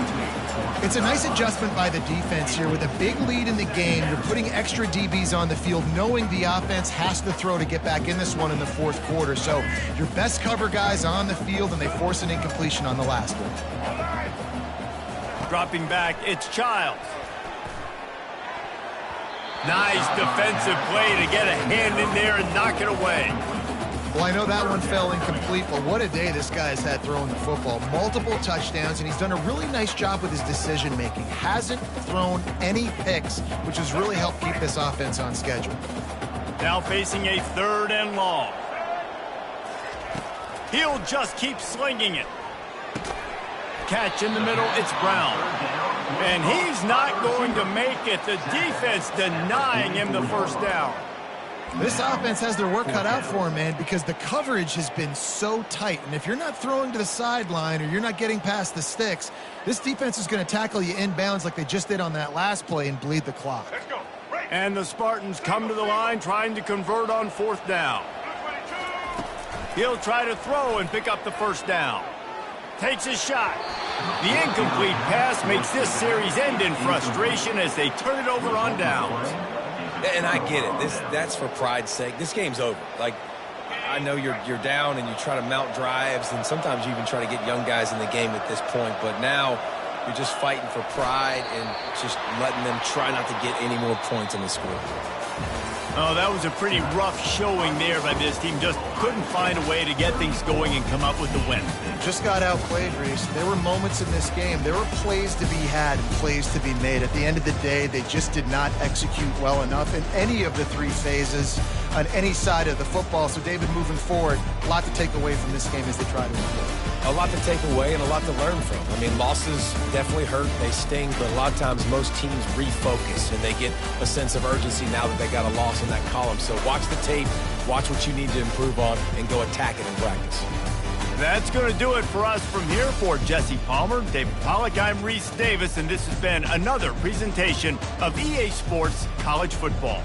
It's a nice adjustment by the defense here. With a big lead in the game, you're putting extra DBs on the field, knowing the offense has to throw to get back in this one in the 4th quarter. So your best cover guys on the field, and they force an incompletion on the last one. Dropping back, it's Childs. Nice defensive play to get a hand in there and knock it away. Well, I know that one fell incomplete, but what a day this guy has had throwing the football. Multiple touchdowns, and he's done a really nice job with his decision-making. Hasn't thrown any picks, which has really helped keep this offense on schedule. Now facing a 3rd and long. He'll just keep slinging it. Catch in the middle, it's Brown. And he's not going to make it. The defense denying him the first down. This offense has their work cut out for him, man, because the coverage has been so tight. And if you're not throwing to the sideline or you're not getting past the sticks, this defense is going to tackle you inbounds like they just did on that last play and bleed the clock. Let's go. And the Spartans come to the line trying to convert on 4th down. He'll try to throw and pick up the first down. Takes a shot. The incomplete pass makes this series end in frustration as they turn it over on downs. And I get it. That's for pride's sake. This game's over. Like, I know you're down and you try to mount drives, and sometimes you even try to get young guys in the game at this point. But now you're just fighting for pride and just letting them try not to get any more points on the score. Oh, that was a pretty rough showing there by this team. Just couldn't find a way to get things going and come up with the win. Just got outplayed, Reese. There were moments in this game. There were plays to be had and plays to be made. At the end of the day, they just did not execute well enough in any of the three phases on any side of the football. So, David, moving forward, a lot to take away from this game as they try to improve. A lot to take away and a lot to learn from. I mean, losses definitely hurt. They sting, but a lot of times most teams refocus and they get a sense of urgency now that they got a loss in that column. So watch the tape, watch what you need to improve on, and go attack it in practice. That's going to do it for us from here. For Jesse Palmer, David Pollack, I'm Reese Davis, and this has been another presentation of EA Sports College Football.